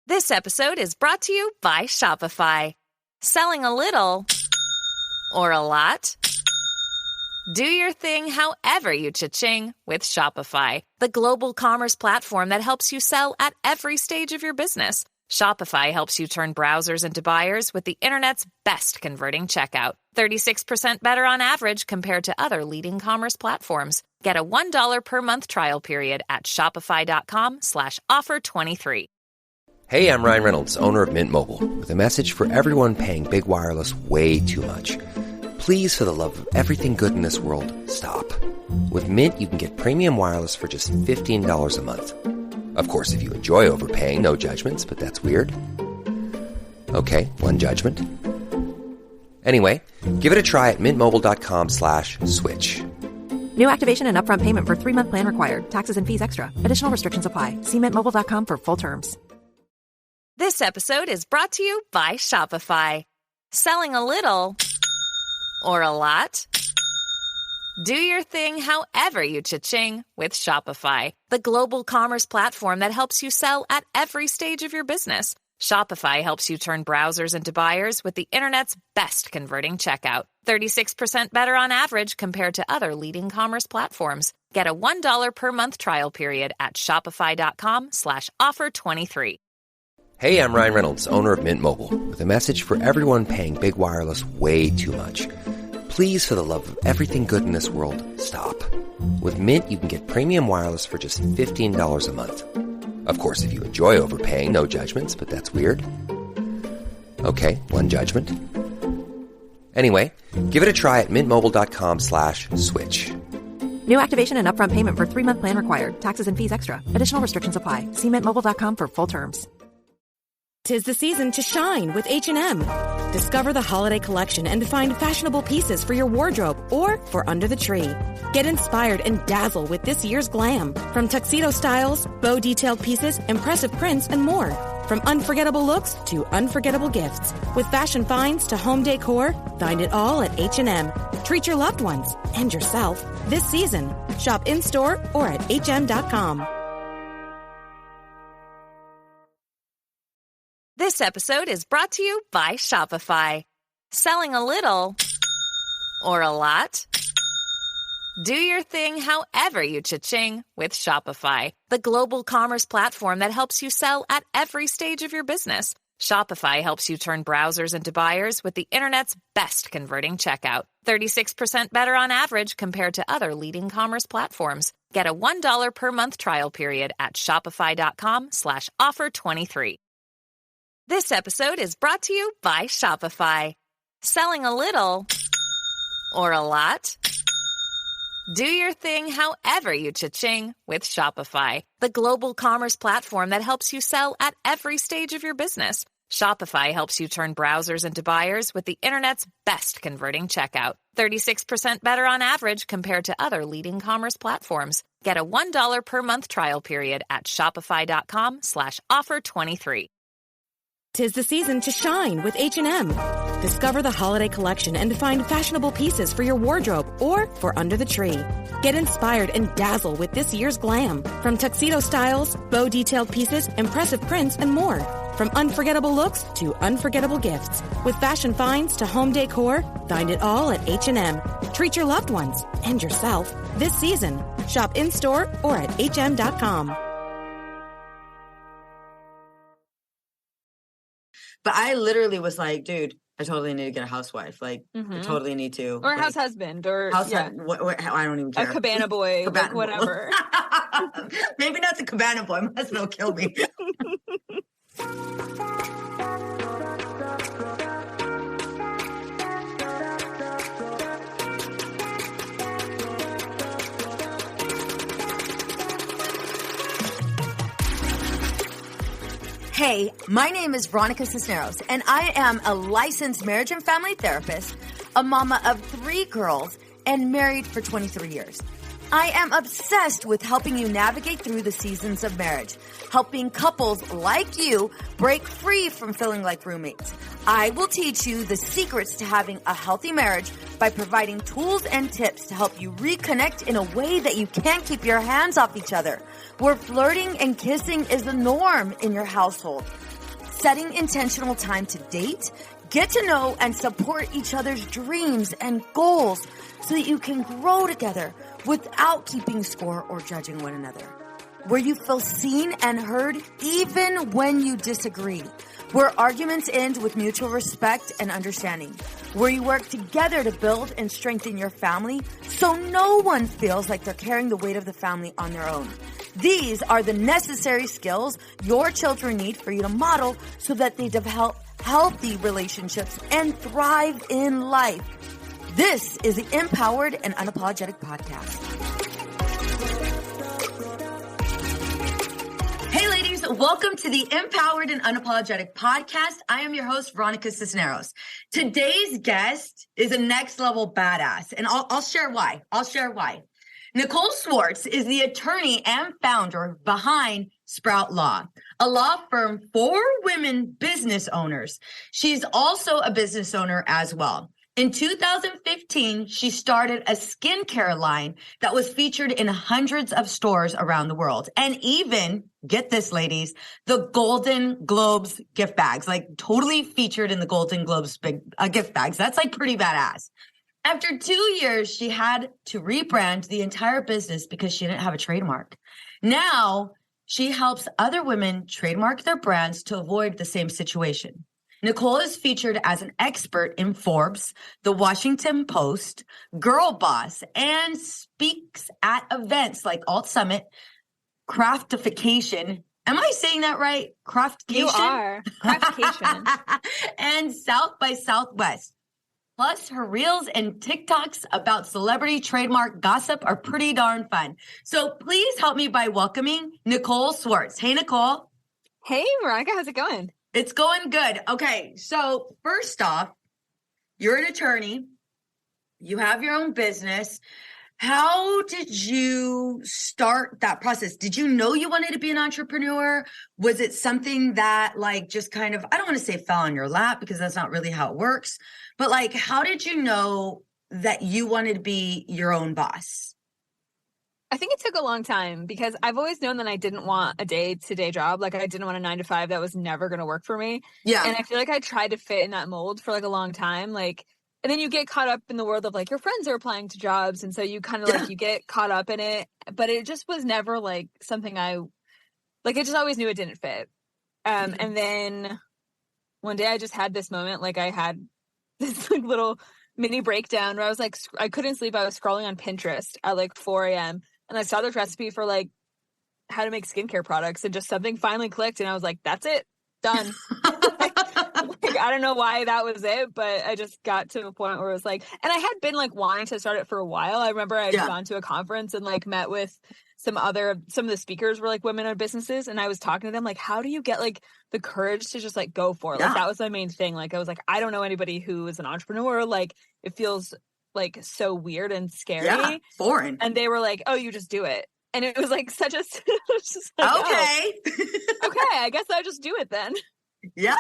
This episode is brought to you by Shopify. Selling a little or a lot? Do your thing however you cha-ching with Shopify, the global commerce platform that helps you sell at every stage of your business. Shopify helps you turn browsers into buyers with the internet's best converting checkout. 36% better on average compared to other leading commerce platforms. Get a $1 per month trial period at shopify.com/offer23. Hey, I'm Ryan Reynolds, owner of Mint Mobile, with a message for everyone paying big wireless way too much. Please, for the love of everything good in this world, stop. With Mint, you can get premium wireless for just $15 a month. Of course, if you enjoy overpaying, no judgments, but that's weird. Okay, one judgment. Anyway, give it a try at mintmobile.com/switch. New activation and upfront payment for 3-month plan required. Taxes and fees extra. Additional restrictions apply. See mintmobile.com for full terms. This episode is brought to you by Shopify. Selling a little or a lot? Do your thing however you cha-ching with Shopify, the global commerce platform that helps you sell at every stage of your business. Shopify helps you turn browsers into buyers with the internet's best converting checkout. 36% better on average compared to other leading commerce platforms. Get a $1 per month trial period at shopify.com/offer23. Hey, I'm Ryan Reynolds, owner of Mint Mobile, with a message for everyone paying big wireless way too much. Please, for the love of everything good in this world, stop. With Mint, you can get premium wireless for just $15 a month. Of course, if you enjoy overpaying, no judgments, but that's weird. Okay, one judgment. Anyway, give it a try at mintmobile.com/switch. New activation and upfront payment for 3-month plan required. Taxes and fees extra. Additional restrictions apply. See mintmobile.com for full terms. 'Tis the season to shine with H&M. Discover the holiday collection and find fashionable pieces for your wardrobe or for under the tree. Get inspired and dazzle with this year's glam. From tuxedo styles, bow detailed pieces, impressive prints, and more. From unforgettable looks to unforgettable gifts. With fashion finds to home decor, find it all at H&M. Treat your loved ones and yourself this season. Shop in-store or at hm.com. This episode is brought to you by Shopify. Selling a little or a lot? Do your thing however you cha-ching with Shopify, the global commerce platform that helps you sell at every stage of your business. Shopify helps you turn browsers into buyers with the internet's best converting checkout. 36% better on average compared to other leading commerce platforms. Get a $1 per month trial period at shopify.com/offer23. This episode is brought to you by Shopify. Selling a little or a lot? Do your thing however you cha-ching with Shopify, the global commerce platform that helps you sell at every stage of your business. Shopify helps you turn browsers into buyers with the internet's best converting checkout. 36% better on average compared to other leading commerce platforms. Get a $1 per month trial period at shopify.com/offer23. 'Tis the season to shine with H&M. Discover the holiday collection and find fashionable pieces for your wardrobe or for under the tree. Get inspired and dazzle with this year's glam. From tuxedo styles, bow detailed pieces, impressive prints, and more. From unforgettable looks to unforgettable gifts. With fashion finds to home decor, find it all at H&M. Treat your loved ones and yourself this season. Shop in-store or at hm.com. But I literally was like, dude, I totally need to get a housewife. Like, I totally need to. Or a like, house husband. Or I don't even a care. cabana boy. Cabana like whatever. Maybe not the cabana boy. My husband will kill me. Hey, my name is Veronica Cisneros, and I am a licensed marriage and family therapist, a mama of 3 girls, and married for 23 years. I am obsessed with helping you navigate through the seasons of marriage, helping couples like you break free from feeling like roommates. I will teach you the secrets to having a healthy marriage by providing tools and tips to help you reconnect in a way that you can't keep your hands off each other, where flirting and kissing is the norm in your household. setting intentional time to date, get to know and support each other's dreams and goals so that you can grow together without keeping score or judging one another. Where you feel seen and heard even when you disagree. Where arguments end with mutual respect and understanding. Where you work together to build and strengthen your family so no one feels like they're carrying the weight of the family on their own. These are the necessary skills your children need for you to model so that they develop healthy relationships and thrive in life. This is the Empowered and Unapologetic Podcast. Hey ladies, welcome to the Empowered and Unapologetic Podcast. I am your host, Veronica Cisneros. Today's guest is a next level badass, and I'll share why. Nicole Swartz is the attorney and founder behind Sprout Law, a law firm for women business owners. She's also a business owner as well. In 2015, she started a skincare line that was featured in hundreds of stores around the world. And even, get this ladies, the Golden Globes gift bags, like totally featured in the Golden Globes gift bags. That's like pretty badass. After 2 years, she had to rebrand the entire business because she didn't have a trademark. Now, she helps other women trademark their brands to avoid the same situation. Nicole is featured as an expert in Forbes, The Washington Post, Girl Boss, and speaks at events like Alt Summit, Craftification. Am I saying that right? Craftification? You are. Craftification. And South by Southwest. Plus, her reels and TikToks about celebrity trademark gossip are pretty darn fun. So please help me by welcoming Nicole Swartz. Hey, Nicole. Hey, Veronica. How's it going? It's going good. Okay, so first off, you're an attorney. You have your own business. How did you start that process? Did you know you wanted to be an entrepreneur? Was it something that like just kind of, I don't want to say fell on your lap because that's not really how it works, but like, how did you know that you wanted to be your own boss? I think it took a long time because I've always known that I didn't want a day-to-day job. Like I didn't want a 9-to-5 that was never going to work for me. Yeah. And I feel like I tried to fit in that mold for like a long time. Like, and then you get caught up in the world of like your friends are applying to jobs. And so you kind of like, you get caught up in it, but it just was never like something I just always knew it didn't fit. And then one day I just had this moment, like I had this like little mini breakdown where I was like, I couldn't sleep. I was scrolling on Pinterest at like 4 a.m. and I saw this recipe for like how to make skincare products and just something finally clicked. And I was like, that's it, done. Like, I don't know why that was it, but I just got to a point where it was like, and I had been like wanting to start it for a while. I remember I had gone to a conference and like met with some of the speakers were like women-owned businesses. And I was talking to them, like, how do you get like the courage to just like go for it? Like that was my main thing. Like, I was like, I don't know anybody who is an entrepreneur. Like it feels like so weird and scary. Foreign. And they were like, oh, you just do it. And it was like such a, it was just like, okay. Oh, okay, I guess I'll just do it then. Yeah.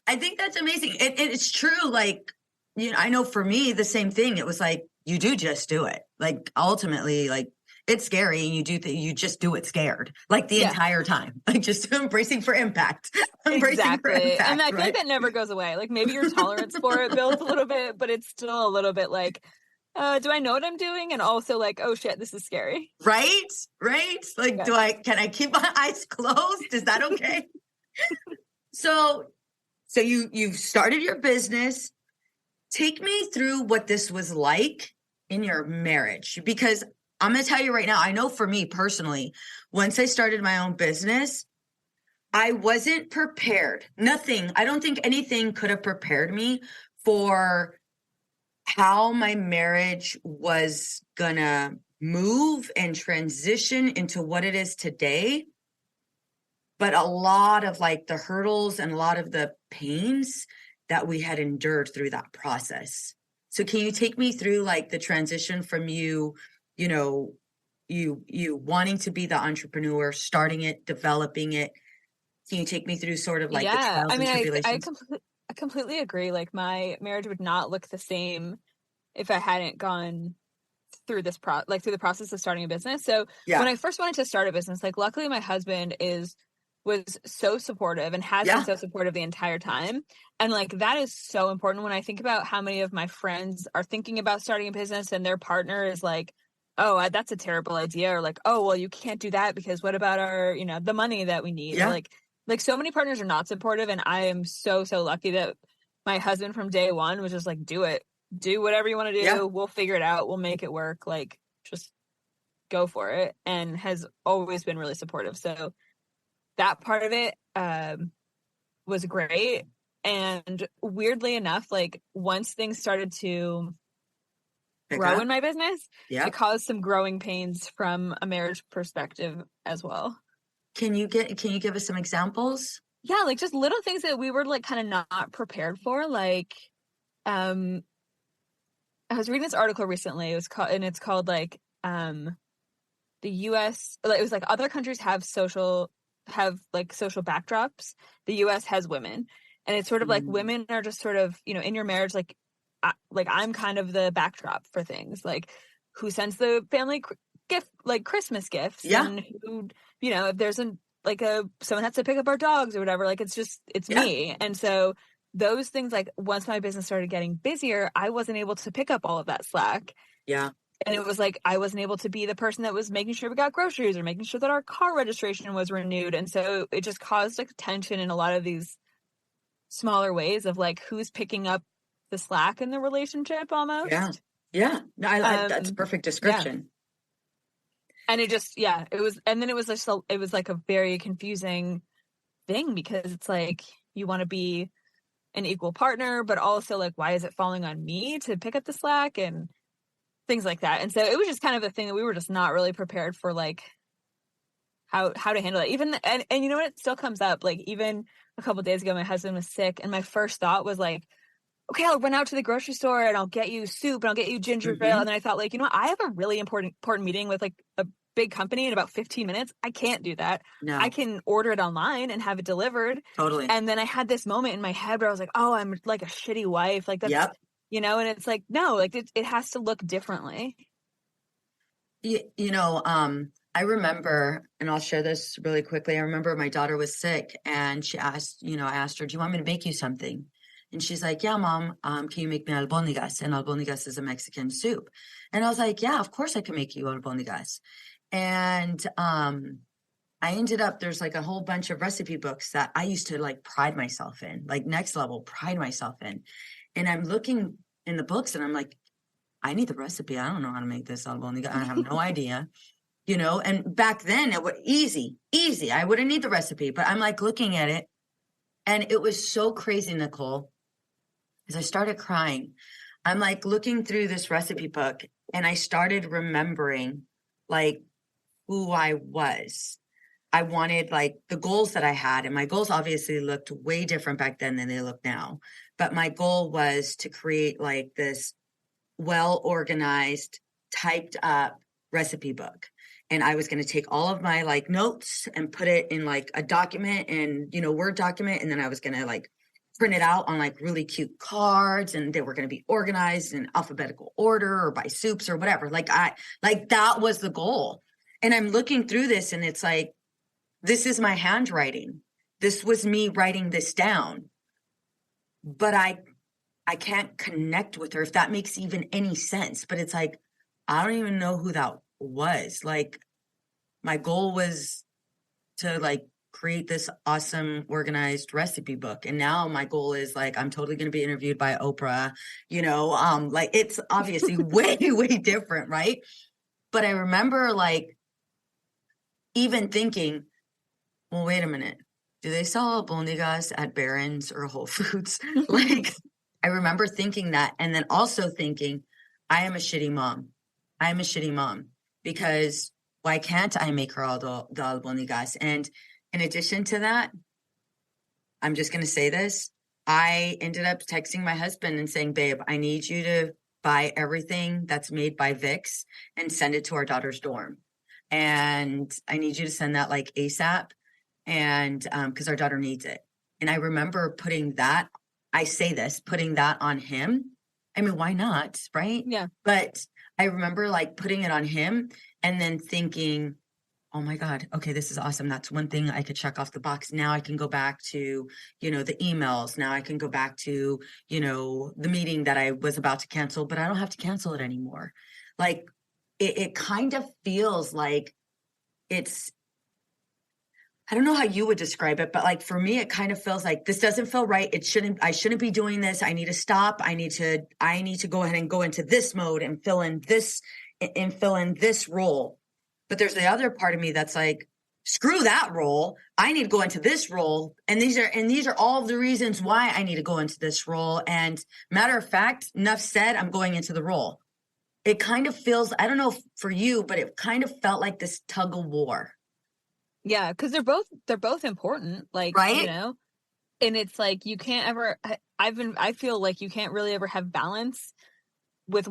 I think that's amazing. It's true. Like, you know, I know for me, the same thing. It was like, you do just do it. Like ultimately, like it's scary and you just do it scared like the entire time, like just embracing for impact. Exactly. And I feel like that never goes away. Like maybe your tolerance for it builds a little bit, but it's still a little bit like, do I know what I'm doing? And also like, oh shit, this is scary. Right? Like, can I keep my eyes closed? Is that okay? So you've started your business. Take me through what this was like in your marriage, because I'm going to tell you right now, I know for me personally, once I started my own business, I wasn't prepared. Nothing. I don't think anything could have prepared me for how my marriage was going to move and transition into what it is today. But a lot of like the hurdles and a lot of the pains that we had endured through that process. So can you take me through like the transition from you wanting to be the entrepreneur, starting it, developing it? Can you take me through sort of like the trials and tribulations? I completely agree. Like my marriage would not look the same if I hadn't gone through this through the process of starting a business. So when I first wanted to start a business, like luckily my husband is was so supportive and has been so supportive the entire time. And like, that is so important when I think about how many of my friends are thinking about starting a business and their partner is like, oh, that's a terrible idea. Or like, oh, well, you can't do that because what about our, you know, the money that we need? Or like so many partners are not supportive. And I am so, so lucky that my husband from day one was just like, do it, do whatever you want to do. Yeah. We'll figure it out. We'll make it work. Like, just go for it. And has always been really supportive. So that part of it was great. And weirdly enough, like once things started to grow in my business, it caused some growing pains from a marriage perspective as well. Can you give us some examples? Yeah, like just little things that we were like kind of not prepared for. Like, I was reading this article recently. It was called like, the U.S. It was like other countries have social backdrops. The U.S. has women, and it's sort of like women are just sort of, you know, in your marriage, like I'm kind of the backdrop for things, like who sends the family gift, like Christmas gifts, and who, you know, if there's someone has to pick up our dogs or whatever, like it's me. And so those things, like once my business started getting busier, I wasn't able to pick up all of that slack. Yeah. And it was like, I wasn't able to be the person that was making sure we got groceries or making sure that our car registration was renewed. And so it just caused like tension in a lot of these smaller ways of like, who's picking up the slack in the relationship almost. Yeah. Yeah. No, that's a perfect description. Yeah. And it just, it was, and then it was like a very confusing thing because it's like, you want to be an equal partner, but also like, why is it falling on me to pick up the slack and things like that. And so it was just kind of a thing that we were just not really prepared for, like how to handle it. Even, and you know what, it still comes up. Like even a couple of days ago, my husband was sick and my first thought was like, okay, I'll run out to the grocery store and I'll get you soup and I'll get you ginger ale. And then I thought like, you know what, I have a really important meeting with like a big company in about 15 minutes. I can't do that. No. I can order it online and have it delivered. Totally. And then I had this moment in my head where I was like, oh, I'm like a shitty wife. Like that's, you know, and it's like, no, like it has to look differently. You know, I remember, and I'll share this really quickly. I remember my daughter was sick and she asked, you know, I asked her, do you want me to make you something? And she's like, yeah, Mom, can you make me albóndigas? And albóndigas is a Mexican soup. And I was like, yeah, of course I can make you albóndigas. And I ended up, there's like a whole bunch of recipe books that I used to like pride myself in, like next level, pride myself in. And I'm looking in the books and I'm like, I need the recipe. I don't know how to make this albóndiga. I have no idea, you know? And back then it was easy. I wouldn't need the recipe, but I'm like looking at it and it was so crazy, Nicole, as I started crying. I'm like looking through this recipe book and I started remembering like who I was. I wanted like the goals that I had, and my goals obviously looked way different back then than they look now. But my goal was to create like this well-organized, typed up recipe book. And I was going to take all of my like notes and put it in like a document and, you know, Word document. And then I was going to like print it out on like really cute cards, and they were going to be organized in alphabetical order or by soups or whatever. Like that was the goal. And I'm looking through this and it's like, this is my handwriting. This was me writing this down. But I can't connect with her, if that makes even any sense. But it's like, I don't even know who that was. Like, my goal was to like create this awesome organized recipe book. And now my goal is like, I'm totally going to be interviewed by Oprah, you know, like it's obviously way, way different. Right. But I remember like even thinking, well, wait a minute. Do they sell albóndigas at Barron's or Whole Foods? Like, I remember thinking that, and then also thinking, I am a shitty mom. I am a shitty mom because why can't I make her all the albóndigas? And in addition to that, I'm just going to say this. I ended up texting my husband and saying, babe, I need you to buy everything that's made by Vicks and send it to our daughter's dorm. And I need you to send that like ASAP. And because our daughter needs it. And I remember putting that on him. I mean, why not? Right. Yeah. But I remember like putting it on him and then thinking, oh my God, okay, this is awesome. That's one thing I could check off the box. Now I can go back to, the emails. Now I can go back to, the meeting that I was about to cancel, but I don't have to cancel it anymore. Like it kind of feels like it's, I don't know how you would describe it, but like for me, it kind of feels like this doesn't feel right. I shouldn't be doing this. I need to stop. I need to go ahead and go into this mode and fill in this role. But there's the other part of me that's like, screw that role. I need to go into this role. And these are all of the reasons why I need to go into this role. And matter of fact, enough said, I'm going into the role. It kind of feels, I don't know for you, but it kind of felt like this tug of war. Yeah, because they're both important, like, right? And it's like you can't ever. I feel like you can't really ever have balance with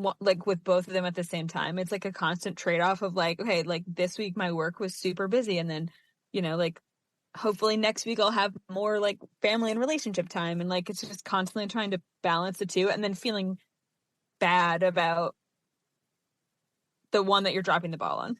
both of them at the same time. It's like a constant trade-off of like, okay, like this week my work was super busy, and then like hopefully next week I'll have more like family and relationship time, and like it's just constantly trying to balance the two, and then feeling bad about the one that you're dropping the ball on.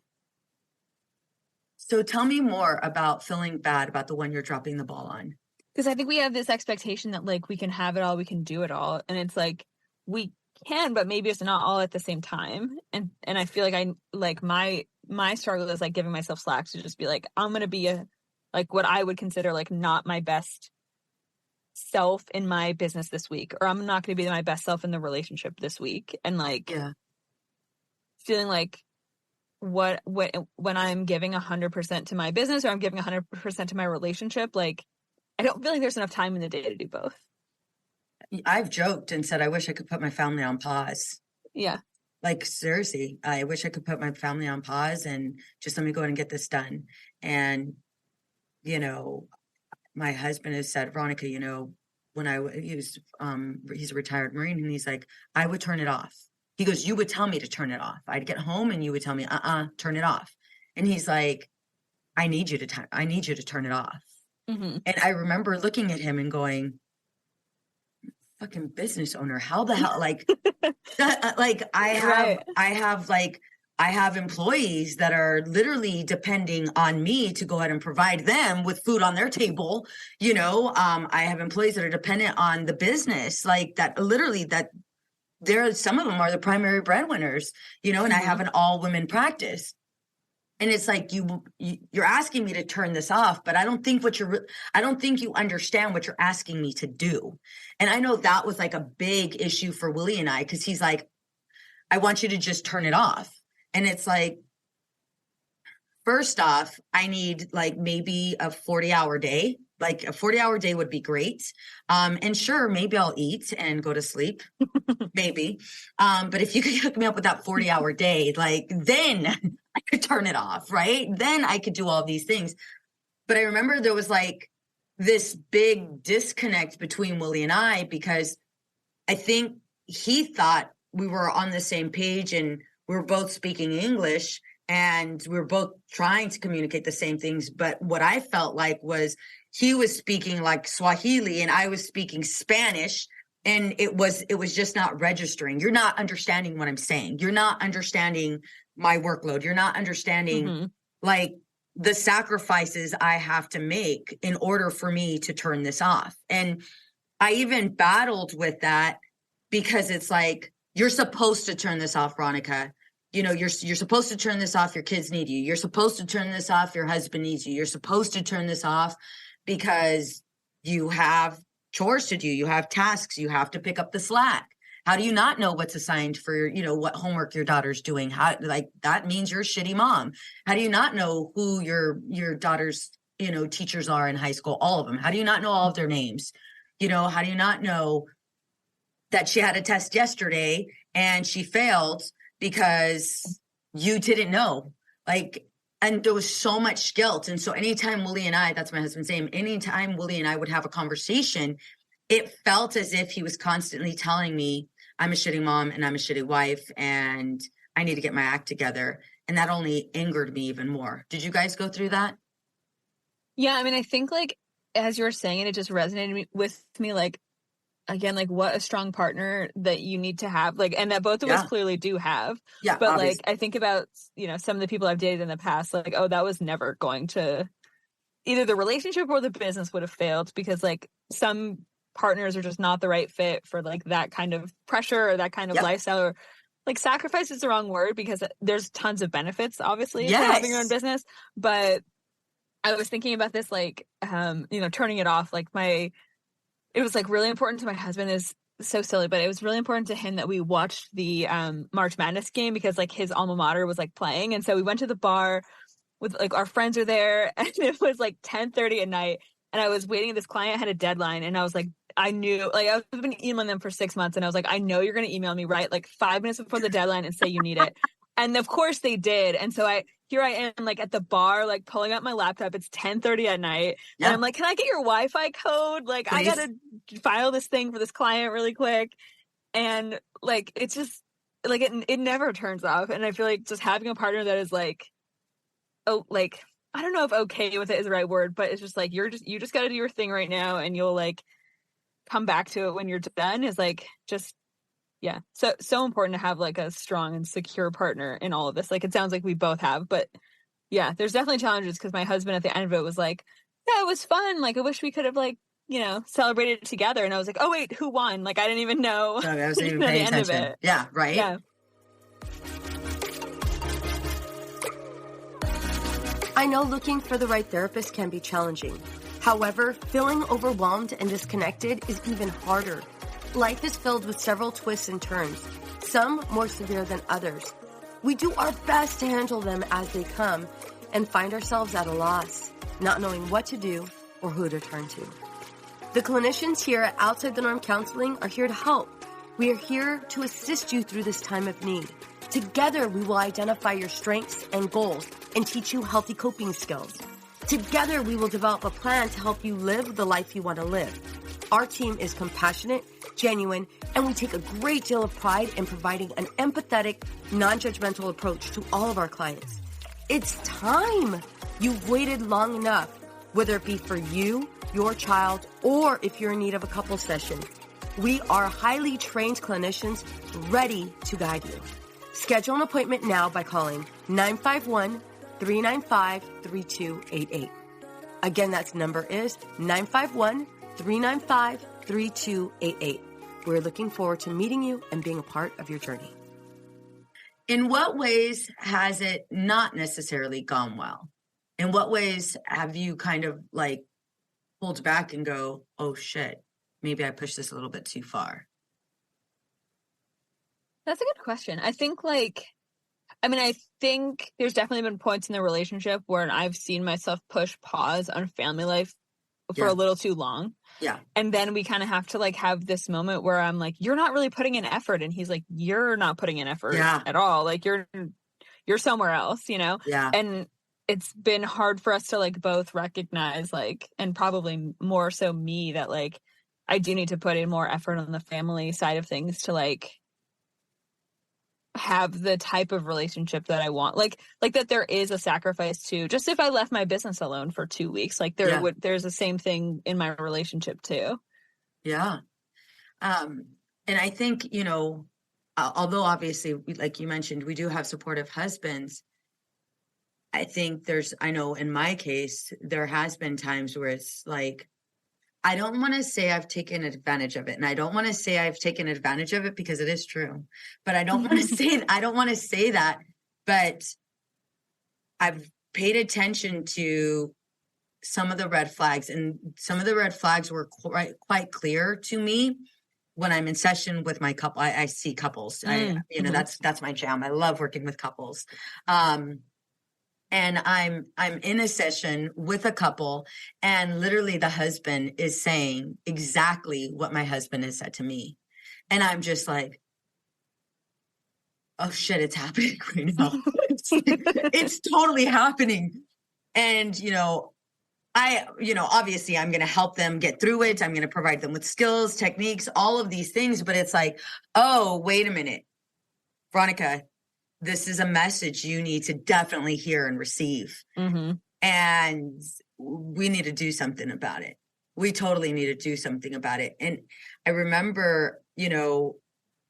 So tell me more about feeling bad about the one you're dropping the ball on. Because I think we have this expectation that like we can have it all, we can do it all, and it's like we can, but maybe it's not all at the same time. And I feel like my struggle is like giving myself slack to just be like, I'm gonna be like what I would consider like not my best self in my business this week, or I'm not gonna be my best self in the relationship this week, and like feeling like when I'm giving 100% to my business or I'm giving 100% to my relationship, like I don't feel like there's enough time in the day to do both. I've joked and said, I wish I could put my family on pause. Yeah. Like, seriously, I wish I could put my family on pause and just let me go ahead and get this done. And, my husband has said, Veronica, when he's a retired Marine, and he's like, I would turn it off. He goes, you would tell me to turn it off. I'd get home and you would tell me, turn it off. And he's like, I need you to turn it off. Mm-hmm. And I remember looking at him and going, fucking business owner, how the hell, like, like I have employees that are literally depending on me to go ahead and provide them with food on their table. I have employees that are dependent on the business, like that, literally that. Some of them are the primary breadwinners, and I have an all women practice. And it's like, you're asking me to turn this off, but I don't think you understand what you're asking me to do. And I know that was like a big issue for Willie and I, because he's like, I want you to just turn it off. And it's like, first off, I need like maybe a 40-hour day. Like a 40-hour day would be great. And sure, maybe I'll eat and go to sleep, maybe. But if you could hook me up with that 40-hour day, like then I could turn it off, right? Then I could do all these things. But I remember there was like this big disconnect between Willie and I, because I think he thought we were on the same page and we were both speaking English and we were both trying to communicate the same things. But what I felt like was he was speaking like Swahili and I was speaking Spanish, and it was just not registering. You're not understanding what I'm saying. You're not understanding my workload. You're not understanding like the sacrifices I have to make in order for me to turn this off. And I even battled with that, because it's like, you're supposed to turn this off, Veronica. You're supposed to turn this off. Your kids need you. You're supposed to turn this off. Your husband needs you. You're supposed to turn this off because you have chores to do. You have tasks. You have to pick up the slack. How do you not know what's assigned for, what homework your daughter's doing? How, like, that means you're a shitty mom. How do you not know who your daughter's, teachers are in high school? All of them. How do you not know all of their names? How do you not know that she had a test yesterday and she failed because you didn't know? Like, and there was so much guilt. And so anytime Willie and I, that's my husband's name, anytime Willie and I would have a conversation, it felt as if he was constantly telling me, I'm a shitty mom and I'm a shitty wife and I need to get my act together. And that only angered me even more. Did you guys go through that? Yeah. I mean, I think like, as you were saying it, it just resonated with me. Like, again, like what a strong partner that you need to have, like, and that both of us clearly do have. Yeah. But obviously. like, I think about, some of the people I've dated in the past, like, oh, that was never going to, either the relationship or the business would have failed, because like some partners are just not the right fit for like that kind of pressure or that kind of lifestyle, or like sacrifice is the wrong word, because there's tons of benefits obviously to having your own business. But I was thinking about this, like, turning it off, like it was like really important to my husband, is so silly, but it was really important to him that we watched the March Madness game, because like his alma mater was like playing. And so we went to the bar with like our friends are there, and it was like 10:30 at night. And I was waiting. This client had a deadline, and I was like, I knew, like, I've been emailing them for 6 months, and I was like, I know you're going to email me right like 5 minutes before the deadline and say you need it. And of course they did. And so here I am, like at the bar, like pulling out my laptop. It's 10:30 at night. Yeah. And I'm like, can I get your Wi-Fi code? Like, please? I got to file this thing for this client really quick. And like, it's just like, it never turns off. And I feel like just having a partner that is like, oh, like, I don't know if okay with it is the right word, but it's just like, you just got to do your thing right now, and you'll like come back to it when you're done, is like, just, yeah. So important to have like a strong and secure partner in all of this. Like, it sounds like we both have, but yeah, there's definitely challenges, because my husband at the end of it was like, yeah, it was fun. Like, I wish we could have like, celebrated it together. And I was like, oh wait, who won? Like, I didn't even know. No, I wasn't even paying attention. Yeah. Right. Yeah. I know looking for the right therapist can be challenging. However, feeling overwhelmed and disconnected is even harder. Life is filled with several twists and turns, some more severe than others. We do our best to handle them as they come and find ourselves at a loss, not knowing what to do or who to turn to. The clinicians here at Outside the Norm Counseling are here to help. We are here to assist you through this time of need. Together, we will identify your strengths and goals and teach you healthy coping skills. Together, we will develop a plan to help you live the life you want to live. Our team is compassionate, genuine, and we take a great deal of pride in providing an empathetic, non-judgmental approach to all of our clients. It's time. You've waited long enough, whether it be for you, your child, or if you're in need of a couple session. We are highly trained clinicians ready to guide you. Schedule an appointment now by calling 951-395-3288. Again, that number is 951-395-3288. We're looking forward to meeting you and being a part of your journey. In what ways has it not necessarily gone well? In what ways have you kind of like pulled back and go, oh shit, maybe I pushed this a little bit too far? That's a good question. I think I think there's definitely been points in the relationship where I've seen myself push pause on family life for a little too long. Yeah. And then we kind of have to like have this moment where I'm like, you're not really putting in effort. And he's like, you're not putting in effort at all. Like you're somewhere else, Yeah. And it's been hard for us to like both recognize like, and probably more so me, that like I do need to put in more effort on the family side of things to like have the type of relationship that I want, like that there is a sacrifice to, just if I left my business alone for 2 weeks, like there's the same thing in my relationship too. Yeah. And I think, although obviously, like you mentioned, we do have supportive husbands. I think I know in my case, there has been times where it's like, I don't want to say I've taken advantage of it. And I don't want to say I've taken advantage of it because it is true, but I don't want to say that, but I've paid attention to some of the red flags, and some of the red flags were quite clear to me when I'm in session with my couple. I see couples, that's my jam. I love working with couples. And I'm in a session with a couple, and literally the husband is saying exactly what my husband has said to me. And I'm just like, oh shit, it's happening right now. It's totally happening. And, obviously I'm going to help them get through it. I'm going to provide them with skills, techniques, all of these things. But it's like, oh, wait a minute, Veronica, this is a message you need to definitely hear and receive. Mm-hmm. And we need to do something about it. we totally need to do something about it. And I remember,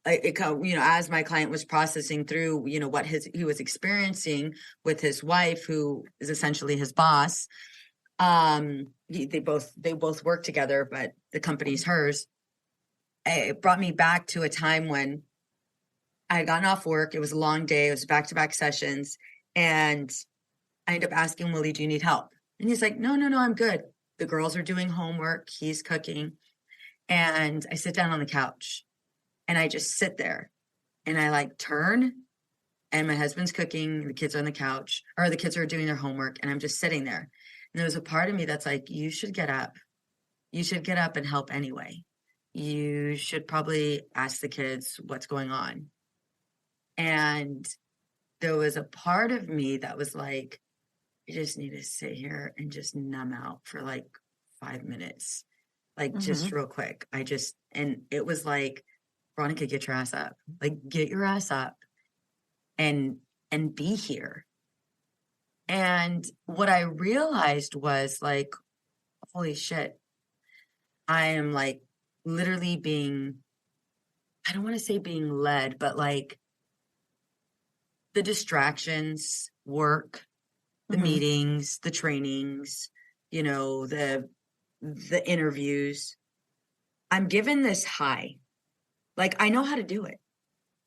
as my client was processing through, what he was experiencing with his wife, who is essentially his boss. They both work together, but the company's hers. It brought me back to a time when I had gotten off work. It was a long day. It was back-to-back sessions. And I ended up asking Willie, do you need help? And he's like, no, I'm good. The girls are doing homework. He's cooking. And I sit down on the couch and I just sit there and I turn, and my husband's cooking. The kids are on the couch, or the kids are doing their homework. And I'm just sitting there. And there was a part of me that's like, you should get up. You should get up and help anyway. You should probably ask the kids what's going on. And there was a part of me that was like, you just need to sit here and just numb out for 5 minutes, just real quick. And it was like, Veronica, get your ass up, get your ass up and be here. And what I realized was holy shit, I am literally being, I don't want to say being led, but the distractions, work, the meetings, the trainings, the interviews. I'm given this high. I know how to do it.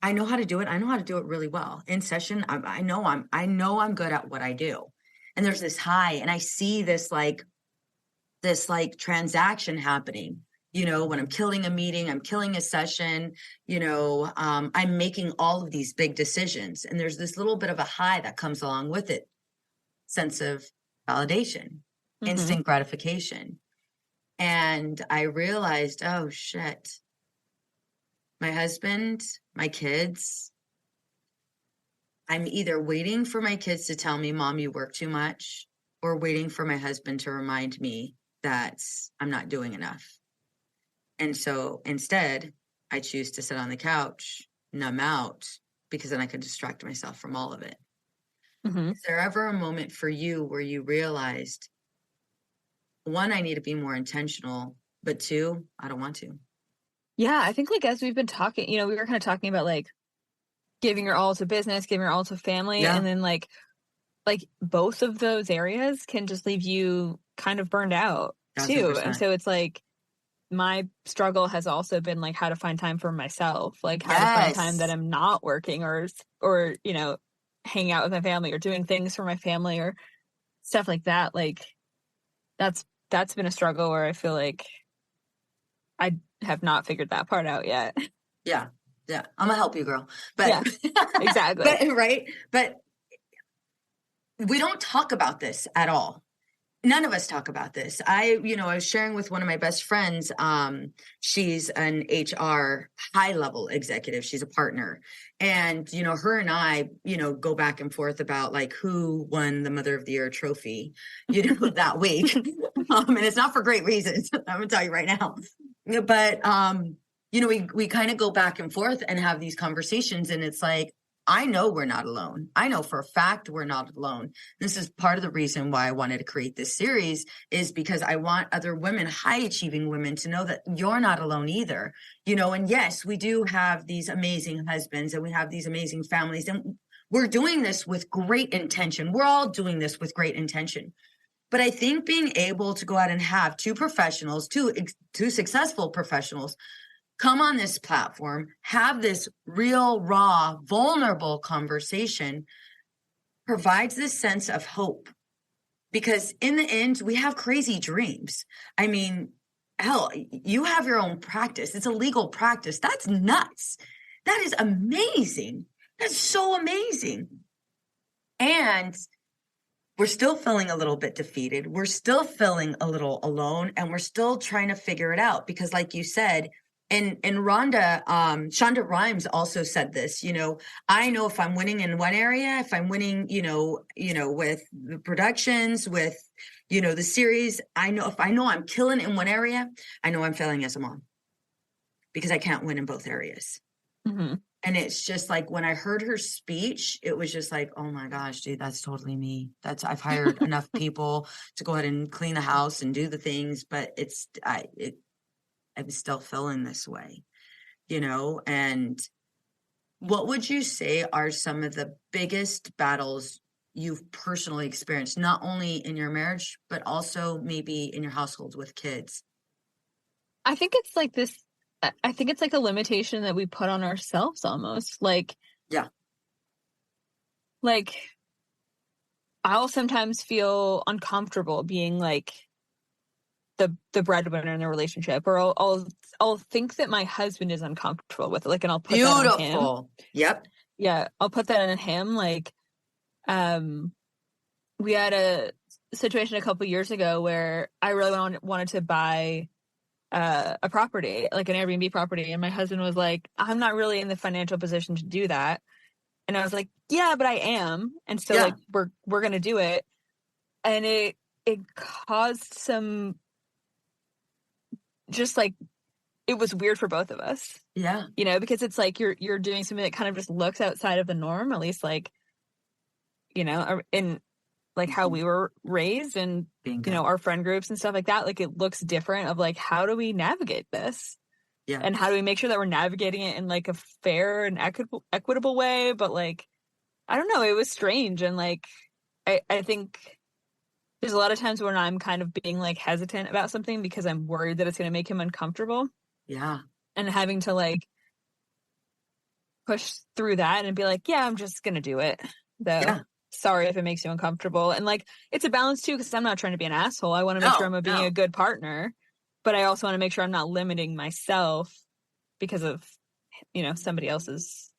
I know how to do it. I know how to do it really well. In session, I know I'm good at what I do. And there's this high, and I see this transaction happening. When I'm killing a meeting, I'm killing a session, I'm making all of these big decisions. And there's this little bit of a high that comes along with it. Sense of validation, instant gratification. And I realized, oh shit, my husband, my kids, I'm either waiting for my kids to tell me, Mom, you work too much, or waiting for my husband to remind me that I'm not doing enough. And so instead, I choose to sit on the couch, numb out, because then I could distract myself from all of it. Is there ever a moment for you where you realized, one, I need to be more intentional, but two, I don't want to? Yeah, I think as we've been talking, we were kind of talking about giving your all to business, giving your all to family. Yeah. And then both of those areas can just leave you kind of burned out 100%. Too. And so it's my struggle has also been how to find time for myself, how to find time that I'm not working or hanging out with my family or doing things for my family or stuff like that. That's been a struggle where I feel I have not figured that part out yet. Yeah. I'm gonna help you, girl. But yeah, exactly. Right. But we don't talk about this at all. None of us talk about this. I was sharing with one of my best friends. She's an HR high-level executive. She's a partner. And, her and I, go back and forth about who won the Mother of the Year trophy, that week. And it's not for great reasons. I'm going to tell you right now. But, we kind of go back and forth and have these conversations. And it's I know we're not alone. I know for a fact we're not alone. This is part of the reason why I wanted to create this series, is because I want other women, high achieving women, to know that you're not alone either. And yes, we do have these amazing husbands and we have these amazing families, and we're doing this with great intention. We're all doing this with great intention. But I think being able to go out and have two successful professionals come on this platform, have this real, raw, vulnerable conversation, provides this sense of hope. Because in the end, we have crazy dreams. I mean, hell, you have your own practice. It's a legal practice. That's nuts. That is amazing. That's so amazing. And we're still feeling a little bit defeated. We're still feeling a little alone, and we're still trying to figure it out. Because like you said, and Shonda Rhimes also said this, I know if I'm winning in one area, if I'm winning, with the productions, with, the series, if I know I'm killing in one area, I know I'm failing as a mom, because I can't win in both areas. And it's just like, when I heard her speech, it was just like, oh my gosh, dude, that's totally me. I've hired enough people to go ahead and clean the house and do the things, but I'm still feeling this way, and what would you say are some of the biggest battles you've personally experienced, not only in your marriage, but also maybe in your household with kids? I think it's like this. I think it's like a limitation that we put on ourselves almost. Yeah. Like, I'll sometimes feel uncomfortable being like the breadwinner in the relationship, or I'll think that my husband is uncomfortable with it, and I'll put that on him. Beautiful. Yep. Yeah, I'll put that on him. We had a situation a couple years ago where I really wanted to buy a property, like an Airbnb property, and my husband was like, "I'm not really in the financial position to do that," and I was like, "Yeah, but I am," and so we're gonna do it, and it caused some. Just it was weird for both of us. Yeah. Because it's like you're doing something that kind of just looks outside of the norm, at least in how we were raised and, Bingo. Our friend groups and stuff like that. It looks different of how do we navigate this? Yeah. And how do we make sure that we're navigating it in a fair and equitable way? But I don't know, it was strange. And I think there's a lot of times when I'm kind of being hesitant about something because I'm worried that it's going to make him uncomfortable. Yeah. And having to push through that and be like, yeah, I'm just going to do it. Though. Yeah. Sorry if it makes you uncomfortable. And it's a balance too, because I'm not trying to be an asshole. I want to make sure I'm being a good partner, but I also want to make sure I'm not limiting myself because of, somebody else's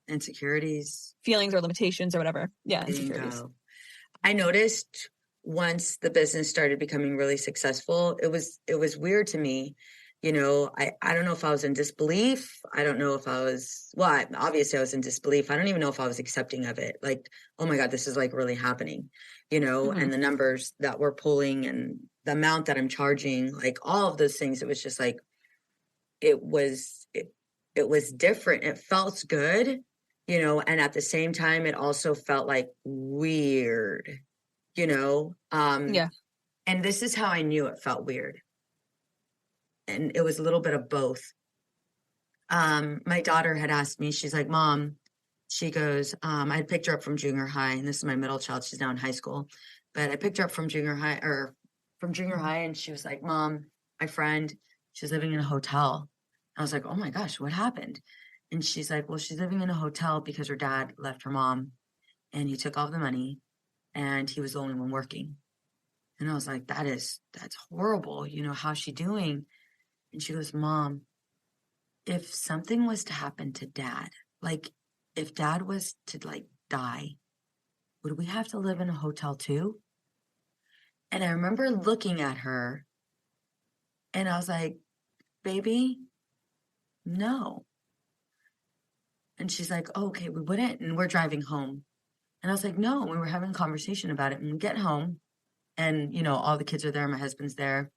insecurities, feelings or limitations or whatever. Yeah. Insecurities. I noticed once the business started becoming really successful, it was weird to me. I don't know if I was in disbelief. I don't know if obviously I was in disbelief. I don't even know if I was accepting of it. Oh my God, this is really happening, mm-hmm. And the numbers that we're pulling and the amount that I'm charging, all of those things. It was just it was different. It felt good, and at the same time, it also felt weird, yeah. And this is how I knew it felt weird. And it was a little bit of both. My daughter had asked me, she's like, Mom, she goes, I had picked her up from junior high, and this is my middle child. She's now in high school, but I picked her up from junior high, and she was like, Mom, my friend, she's living in a hotel. I was like, oh my gosh, what happened? And she's like, well, she's living in a hotel because her dad left her mom and he took all the money and he was the only one working. And I was like, that's horrible. How's she doing? And she goes, Mom, if something was to happen to Dad, if Dad was to die, would we have to live in a hotel too? And I remember looking at her and I was like, baby, no. And she's like, oh, okay, we wouldn't. And we're driving home. And I was like, no, we were having a conversation about it. And we get home and, all the kids are there. My husband's there. And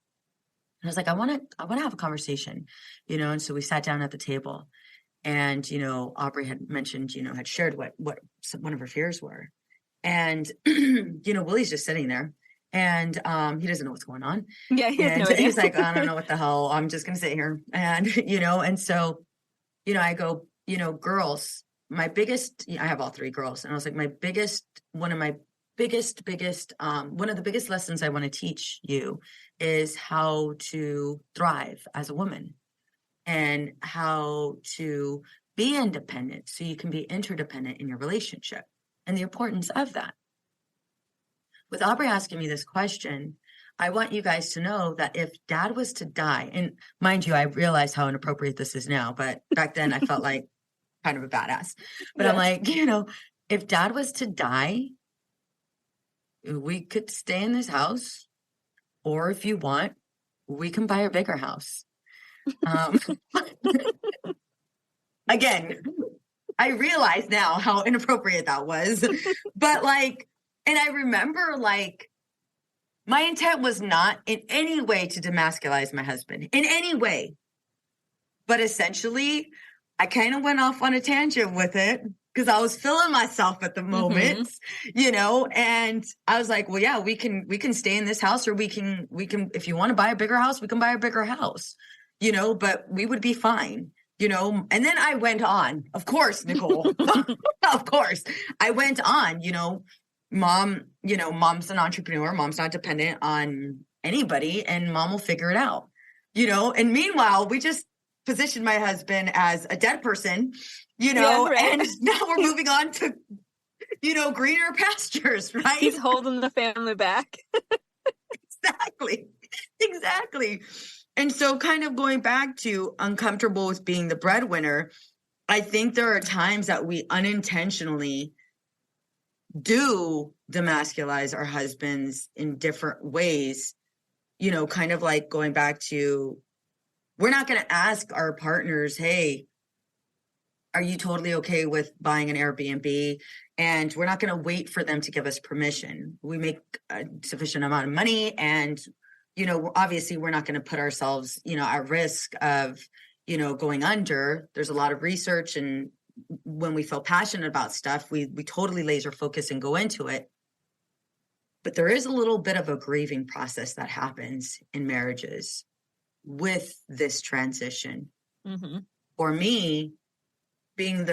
I was like, I want to have a conversation, and so we sat down at the table and, Aubrey had mentioned, had shared what one of her fears were. And, Willie's just sitting there and he doesn't know what's going on. Yeah. He's like, I don't know what the hell, I'm just going to sit here. And, and so, I go, girls, my biggest, I have all three girls. And I was like, one of the biggest lessons I want to teach you is how to thrive as a woman and how to be independent so you can be interdependent in your relationship and the importance of that. With Aubrey asking me this question, I want you guys to know that if Dad was to die, and mind you, I realize how inappropriate this is now, but back then I felt like kind of a badass. But yeah. I'm like, if Dad was to die, we could stay in this house, or if you want, we can buy a bigger house. Again, I realize now how inappropriate that was, but and I remember my intent was not in any way to demasculize my husband in any way, but essentially I kind of went off on a tangent with it because I was feeling myself at the moment, you know, and I was like, well, yeah, we can stay in this house, or we can, if you want to buy a bigger house, we can buy a bigger house, you know, but we would be fine, you know. And then I went on, of course, Nicole, of course, I went on, you know, mom's an entrepreneur. Mom's not dependent on anybody, and mom will figure it out, you know. And meanwhile, we just positioned my husband as a dead person, you know, and now we're moving on to, you know, greener pastures, right? He's holding the family back. Exactly. And so kind of going back to uncomfortable with being the breadwinner, I think there are times that we unintentionally do demasculize our husbands in different ways, you know, kind of like going back to, we're not going to ask our partners, hey, are you totally okay with buying an Airbnb? And we're not going to wait for them to give us permission. We make a sufficient amount of money, and, you know, obviously we're not going to put ourselves, you know, at risk of, you know, going under. There's a lot of research, and when we feel passionate about stuff, we totally laser focus and go into it. But there is a little bit of a grieving process that happens in marriages with this transition. For me, being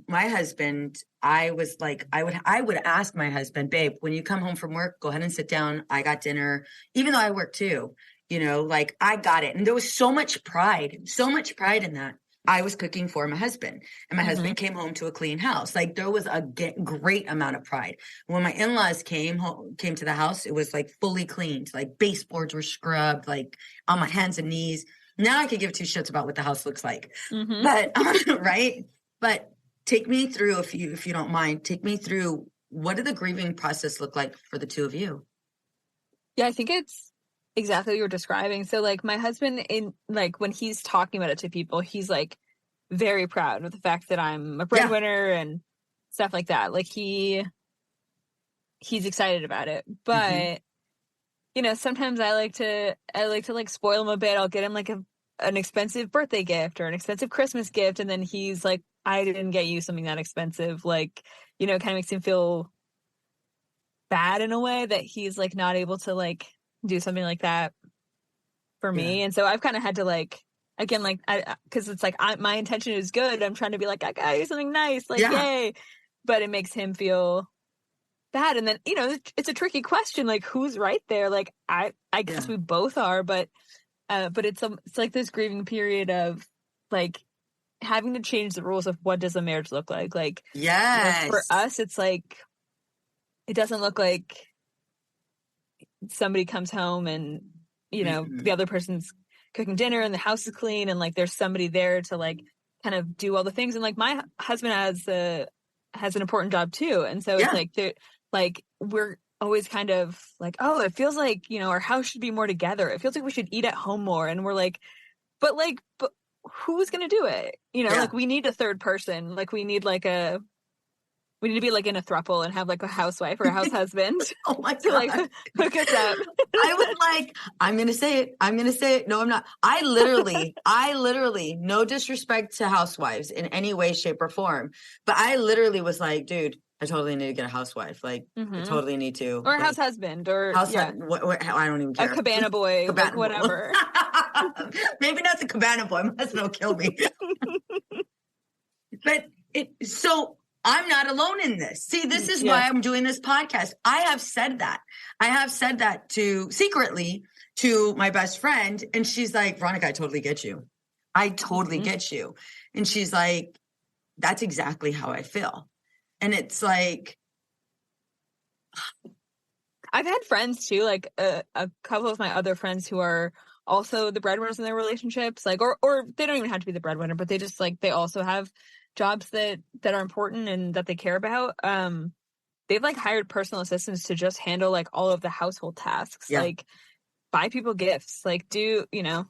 my husband, I was like, I would ask my husband, babe, when you come home from work, go ahead and sit down. I got dinner, even though I work too, you know, like I got it. And there was so much pride in that. I was cooking for my husband, and my husband came home to a clean house. Like there was a great amount of pride. When my in-laws came to the house, it was like fully cleaned, like baseboards were scrubbed, like on my hands and knees. Now I could give two shits about what the house looks like, but right. But take me through, if you don't mind, take me through, what did the grieving process look like for the two of you? Yeah, I think it's exactly what you're describing. So like my husband, in like when he's talking about it to people, he's like very proud of the fact that I'm a breadwinner and stuff like that. Like he's excited about it. But you know, sometimes I like to like spoil him a bit. I'll get him like an expensive birthday gift or an expensive Christmas gift, and then he's like, I didn't get you something that expensive. Like, you know, it kind of makes him feel bad in a way that he's like not able to like do something like that for me. And so I've kind of had to like, again, like, because it's like my intention is good. I'm trying to be like, I got you something nice, like yay, but it makes him feel bad. And then, you know, it's a tricky question, like who's right there? Like I guess we both are, but it's like this grieving period of like having to change the rules of what does a marriage look like. Like, yes, you know, for us, it's like, it doesn't look like somebody comes home and, you know, the other person's cooking dinner and the house is clean and like there's somebody there to like kind of do all the things. And like my husband has an important job too. And so it's like we're always kind of like, oh, it feels like, you know, our house should be more together. It feels like we should eat at home more. And we're like, but who's going to do it? You know, like we need a third person. Like we need to be like in a throuple and have like a housewife or a house husband. Oh my God. To like hook us up. I was like, I'm going to say it. No, I'm not. I literally, no disrespect to housewives in any way, shape or form, but I literally was like, dude, I totally need to get a housewife. Like I totally need to. Or a house husband or I don't even care. A cabana boy, like whatever. Maybe not the cabana boy. My husband will kill me. But so I'm not alone in this. See, this is why I'm doing this podcast. I have said that secretly to my best friend. And she's like, Veronica, I totally get you. I totally get you. And she's like, that's exactly how I feel. And it's like, I've had friends too, like a couple of my other friends who are also the breadwinners in their relationships, like, or they don't even have to be the breadwinner, but they just like, they also have jobs that are important and that they care about. They've like hired personal assistants to just handle like all of the household tasks, like buy people gifts, like do, you know,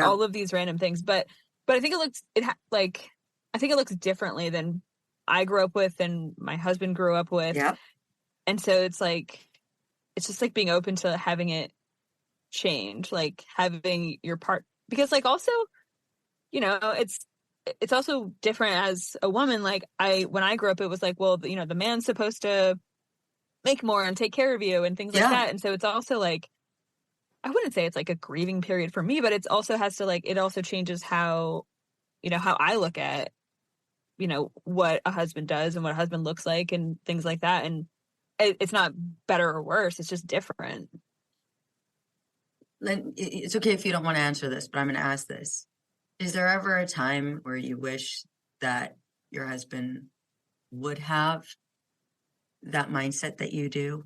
all of these random things. But I think I think it looks differently than I grew up with and my husband grew up with. Yeah. And so it's just like being open to having it change, like having your part, because like also, you know, it's it's also different as a woman. Like when I grew up, it was like, well, you know, the man's supposed to make more and take care of you and things like that. And so it's also like, I wouldn't say it's like a grieving period for me, but it's also has to like, it also changes how, you know, how I look at, you know, what a husband does and what a husband looks like and things like that. And it's not better or worse. It's just different. It's okay if you don't want to answer this, but I'm going to ask this. Is there ever a time where you wish that your husband would have that mindset that you do?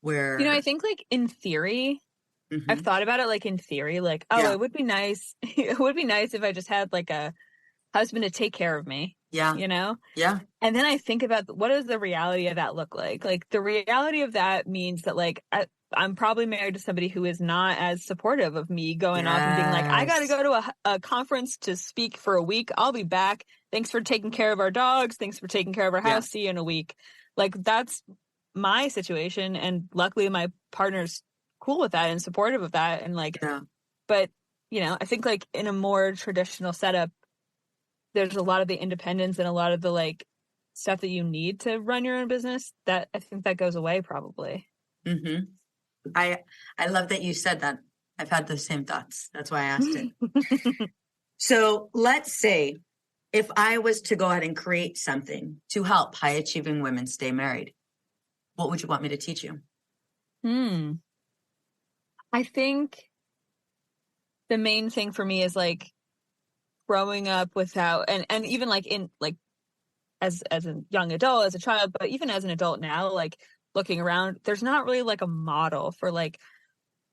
Where, you know, I think like in theory, I've thought about it like in theory, like, oh, it would be nice. It would be nice if I just had like a husband to take care of me. Yeah. You know? Yeah. And then I think about what does the reality of that look like? Like the reality of that means that like I'm probably married to somebody who is not as supportive of me going off and being like, I got to go to a conference to speak for a week. I'll be back. Thanks for taking care of our dogs. Thanks for taking care of our house. See you in a week. Like that's my situation. And luckily my partner's cool with that and supportive of that. And like, but you know, I think like in a more traditional setup, there's a lot of the independence and a lot of the like stuff that you need to run your own business that I think that goes away probably. I love that you said that. I've had those same thoughts. That's why I asked it. So let's say if I was to go ahead and create something to help high achieving women stay married, what would you want me to teach you? I think the main thing for me is like growing up without, and even like in like as a young adult, as a child, but even as an adult now, like looking around, there's not really like a model for like,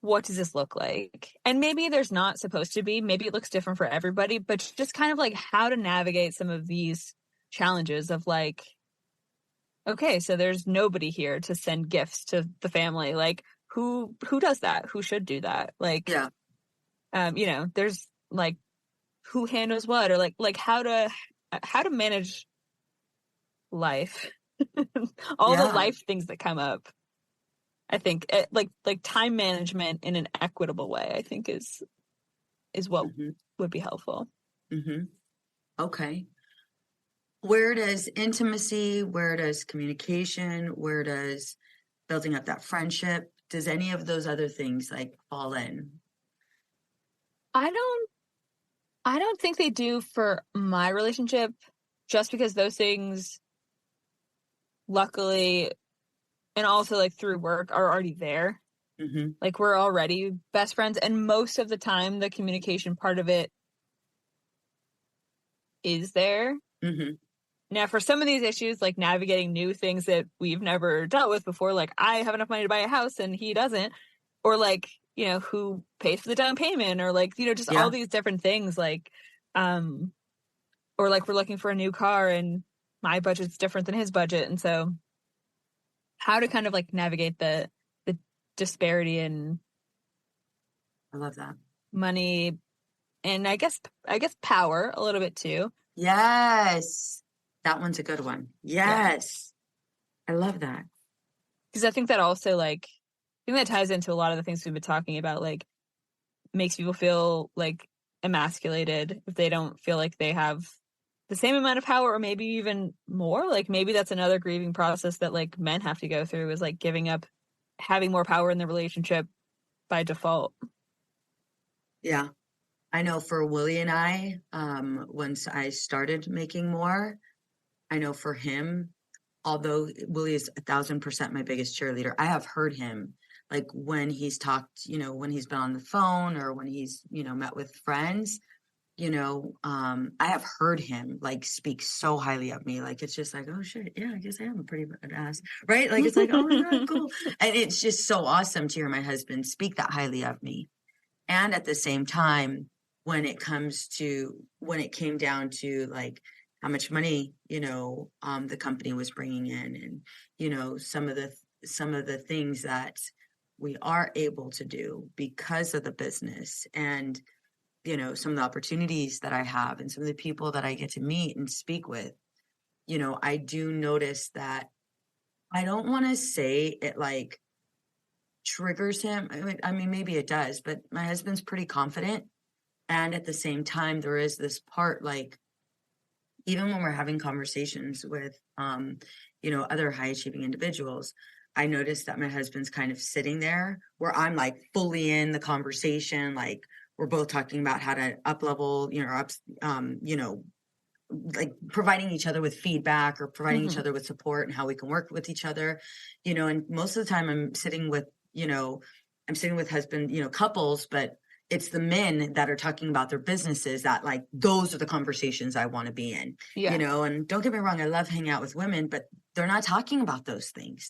what does this look like? And maybe there's not supposed to be, maybe it looks different for everybody, but just kind of like how to navigate some of these challenges of like, okay, so there's nobody here to send gifts to the family. Like who does that? Who should do that? Like, you know, there's like, who handles what, or like how to manage life, all the life things that come up. I think like time management in an equitable way, I think is what would be helpful. Okay. Where does intimacy, where does communication, where does building up that friendship, does any of those other things like fall in? I don't think they do for my relationship, just because those things, luckily, and also like through work, are already there. Like we're already best friends, and most of the time the communication part of it is there. Now for some of these issues, like navigating new things that we've never dealt with before, like I have enough money to buy a house and he doesn't, or like, you know, who pays for the down payment, or like, you know, just all these different things, like or like we're looking for a new car and my budget's different than his budget, and so how to kind of like navigate the disparity in, I love that, money, and I guess power a little bit too. Yes, that one's a good one. Yes, I love that, because I think that also like, I think that ties into a lot of the things we've been talking about, like makes people feel like emasculated if they don't feel like they have the same amount of power, or maybe even more. Like maybe that's another grieving process that like men have to go through, is like giving up having more power in the relationship by default. Yeah. I know for Willie and I, once I started making more, I know for him, although Willie is 1,000% my biggest cheerleader, I have heard him, like when he's talked, you know, when he's been on the phone or when he's, you know, met with friends, you know, I have heard him like speak so highly of me. Like, it's just like, oh shit. Yeah, I guess I am a pretty badass. Right. Like, it's like, oh my God, cool. And it's just so awesome to hear my husband speak that highly of me. And at the same time, when it came down to like how much money, you know, the company was bringing in, and, you know, some of the things that we are able to do because of the business, and, you know, some of the opportunities that I have and some of the people that I get to meet and speak with, you know, I do notice that I don't want to say it like triggers him. I mean, maybe it does, but my husband's pretty confident. And at the same time, there is this part like even when we're having conversations with, you know, other high achieving individuals, I noticed that my husband's kind of sitting there where I'm like fully in the conversation. Like we're both talking about how to up level, you know, like providing each other with feedback or providing each other with support and how we can work with each other, you know, and most of the time I'm sitting with husband, you know, couples, but it's the men that are talking about their businesses that like, those are the conversations I want to be in, you know, and don't get me wrong. I love hanging out with women, but they're not talking about those things,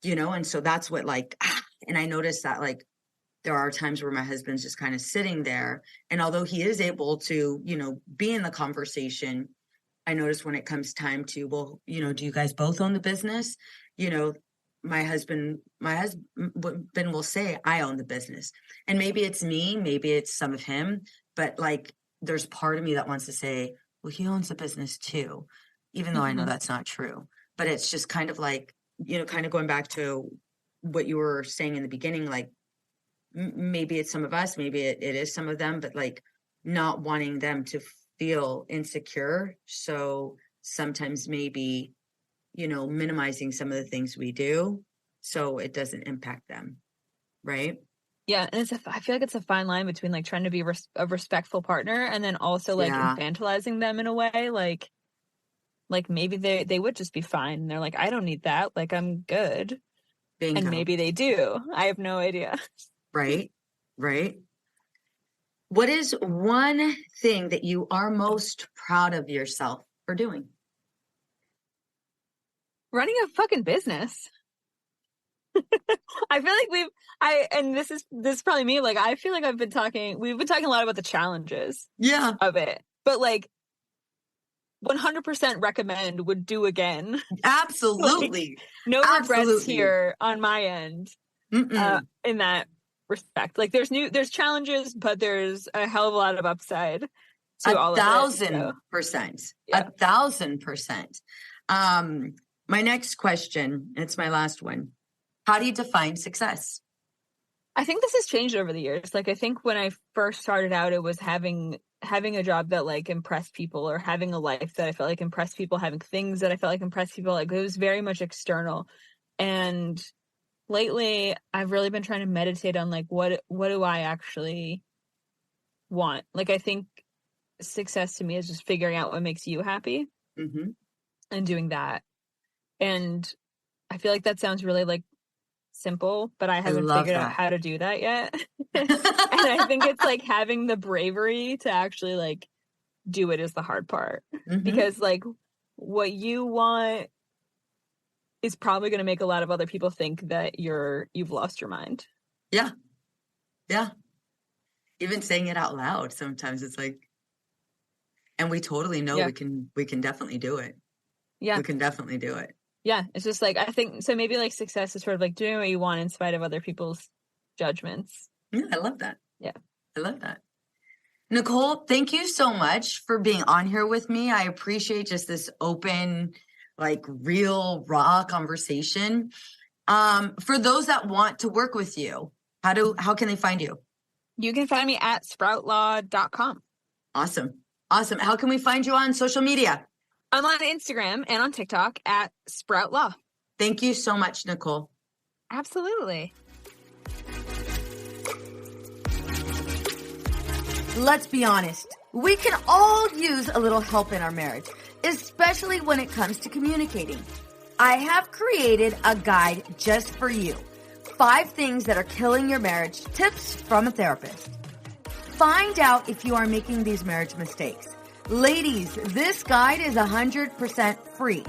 you know? And so that's what like, and I noticed that like, there are times where my husband's just kind of sitting there. And although he is able to, you know, be in the conversation, I notice when it comes time to, well, you know, do you guys both own the business? You know, my husband will say, I own the business. And maybe it's me, maybe it's some of him, but like, there's part of me that wants to say, well, he owns the business too, even though I know that's not true. But it's just kind of like, you know, kind of going back to what you were saying in the beginning, like, maybe it's some of us, maybe it is some of them, but like not wanting them to feel insecure. So sometimes maybe, you know, minimizing some of the things we do so it doesn't impact them. Right. Yeah. And I feel like it's a fine line between like trying to be a respectful partner and then also like infantilizing them in a way. Like maybe they would just be fine. And they're like, I don't need that. Like, I'm good. Bingo. And maybe they do. I have no idea. Right. What is one thing that you are most proud of yourself for doing? Running a fucking business. I feel like and this is probably me. Like, I feel like we've been talking a lot about the challenges of it, but like 100% recommend, would do again. Absolutely. Like, no regrets here on my end. In that respect, like there's challenges, but there's a hell of a lot of upside to all of it. 1,000%. 1,000%. My next question, it's my last one. How do you define success? I think this has changed over the years. Like, I think when I first started out, it was having a job that like impressed people, or having a life that I felt like impressed people, having things that I felt like impressed people. Like, it was very much external. And lately I've really been trying to meditate on like, what do I actually want? Like, I think success to me is just figuring out what makes you happy and doing that. And I feel like that sounds really like simple, but I haven't figured out how to do that yet. And I think it's like having the bravery to actually like do it is the hard part, because like what you want is probably going to make a lot of other people think that you've lost your mind. Yeah. Even saying it out loud, sometimes it's like, and we totally know we can definitely do it. Yeah. We can definitely do it. Yeah. It's just like, I think, so maybe like success is sort of like doing what you want in spite of other people's judgments. Yeah. I love that. Yeah. I love that. Nicole, thank you so much for being on here with me. I appreciate just this open, like real raw conversation. For those that want to work with you, how can they find you? You can find me at sproutlaw.com. Awesome. How can we find you on social media? I'm on Instagram and on TikTok at sproutlaw. Thank you so much, Nicole. Absolutely. Let's be honest. We can all use a little help in our marriage, especially when it comes to communicating. I have created a guide just for you. 5 things that are killing your marriage, tips from a therapist. Find out if you are making these marriage mistakes. Ladies, this guide is 100% free.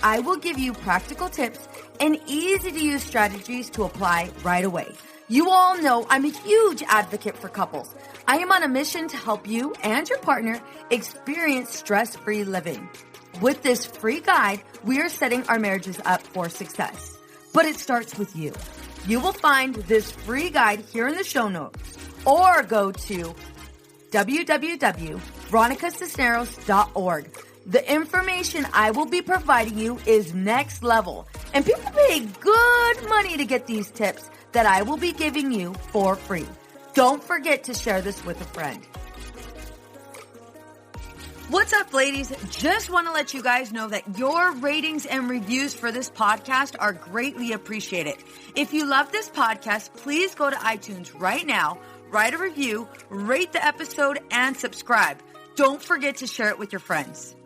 I will give you practical tips and easy to use strategies to apply right away. You all know I'm a huge advocate for couples. I am on a mission to help you and your partner experience stress-free living. With this free guide, we are setting our marriages up for success. But it starts with you. You will find this free guide here in the show notes, or go to www.veronicacisneros.org. The information I will be providing you is next level, and people pay good money to get these tips that I will be giving you for free. Don't forget to share this with a friend. What's up, ladies? Just want to let you guys know that your ratings and reviews for this podcast are greatly appreciated. If you love this podcast, please go to iTunes right now, write a review, rate the episode, and subscribe. Don't forget to share it with your friends.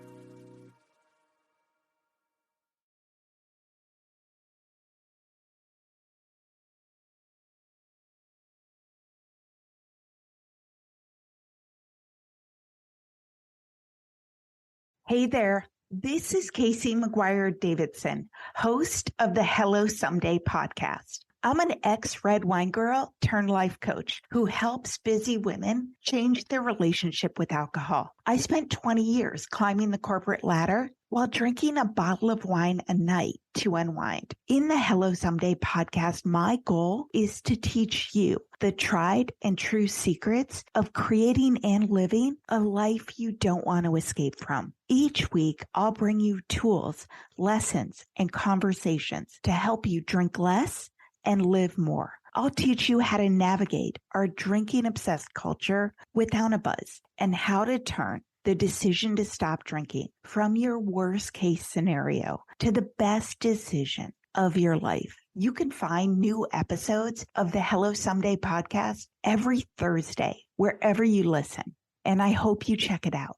Hey there, this is Casey McGuire Davidson, host of the Hello Someday podcast. I'm an ex-red wine girl turned life coach who helps busy women change their relationship with alcohol. I spent 20 years climbing the corporate ladder while drinking a bottle of wine a night to unwind. In the Hello Someday podcast, my goal is to teach you the tried and true secrets of creating and living a life you don't want to escape from. Each week, I'll bring you tools, lessons, and conversations to help you drink less and live more. I'll teach you how to navigate our drinking-obsessed culture without a buzz and how to turn the decision to stop drinking from your worst case scenario to the best decision of your life. You can find new episodes of the Hello Someday podcast every Thursday, wherever you listen. And I hope you check it out.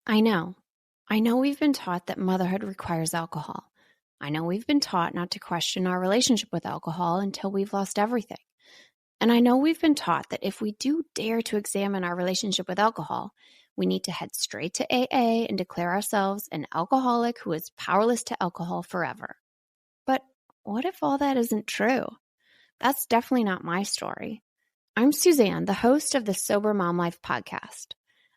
I know we've been taught that motherhood requires alcohol. I know we've been taught not to question our relationship with alcohol until we've lost everything. And I know we've been taught that if we do dare to examine our relationship with alcohol, we need to head straight to AA and declare ourselves an alcoholic who is powerless to alcohol forever. But what if all that isn't true? That's definitely not my story. I'm Suzanne, the host of the Sober Mom Life podcast.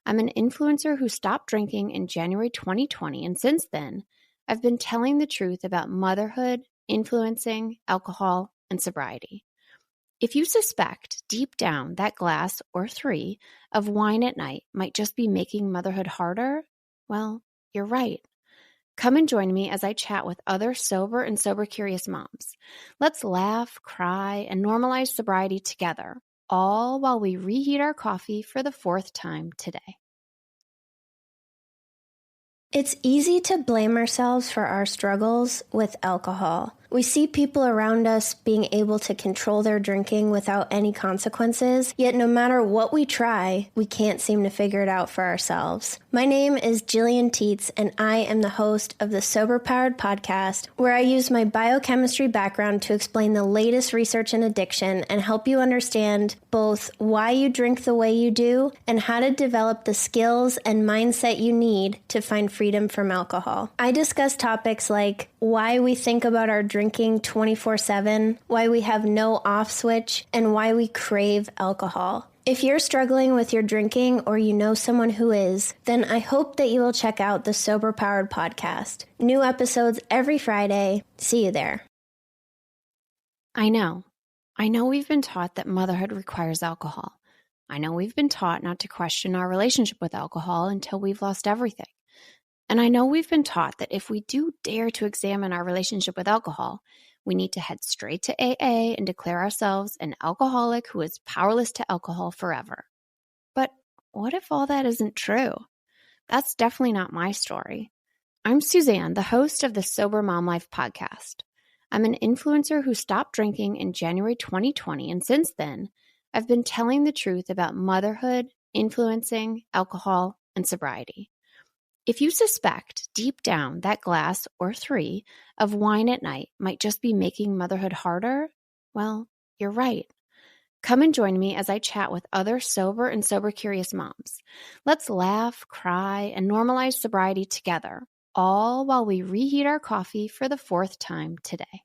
I'm an influencer who stopped drinking in January 2020, and since then, I've been telling the truth about motherhood, influencing, alcohol, and sobriety. If you suspect deep down that glass or 3 of wine at night might just be making motherhood harder, well, you're right. Come and join me as I chat with other sober and sober-curious moms. Let's laugh, cry, and normalize sobriety together, all while we reheat our coffee for the 4th time today. It's easy to blame ourselves for our struggles with alcohol. We see people around us being able to control their drinking without any consequences, yet no matter what we try, we can't seem to figure it out for ourselves. My name is Jillian Teets, and I am the host of the Sober Powered podcast, where I use my biochemistry background to explain the latest research in addiction and help you understand both why you drink the way you do and how to develop the skills and mindset you need to find freedom from alcohol. I discuss topics like why we think about our drinking 24/7, why we have no off switch, and why we crave alcohol. If you're struggling with your drinking or you know someone who is, then I hope that you will check out the Sober Powered podcast. New episodes every Friday. See you there. I know we've been taught that motherhood requires alcohol. I know we've been taught not to question our relationship with alcohol until we've lost everything. And I know we've been taught that if we do dare to examine our relationship with alcohol, we need to head straight to AA and declare ourselves an alcoholic who is powerless to alcohol forever. But what if all that isn't true? That's definitely not my story. I'm Suzanne, the host of the Sober Mom Life podcast. I'm an influencer who stopped drinking in January 2020, and since then, I've been telling the truth about motherhood, influencing, alcohol, and sobriety. If you suspect deep down that glass or 3 of wine at night might just be making motherhood harder, well, you're right. Come and join me as I chat with other sober and sober-curious moms. Let's laugh, cry, and normalize sobriety together, all while we reheat our coffee for the 4th time today.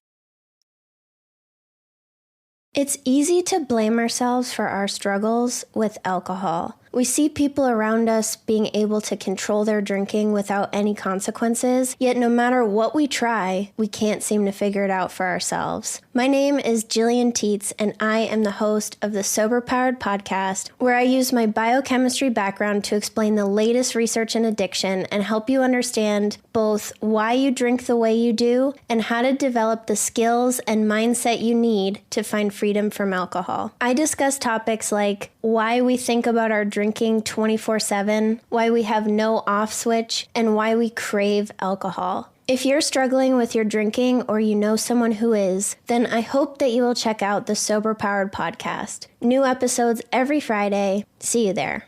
It's easy to blame ourselves for our struggles with alcohol. We see people around us being able to control their drinking without any consequences, yet no matter what we try, we can't seem to figure it out for ourselves. My name is Jillian Teets, and I am the host of the Sober Powered podcast, where I use my biochemistry background to explain the latest research in addiction and help you understand both why you drink the way you do and how to develop the skills and mindset you need to find freedom from alcohol. I discuss topics like why we think about our drinking drinking 24/7, why we have no off switch, and why we crave alcohol. If you're struggling with your drinking or you know someone who is, then I hope that you will check out the Sober Powered podcast. New episodes every Friday. See you there.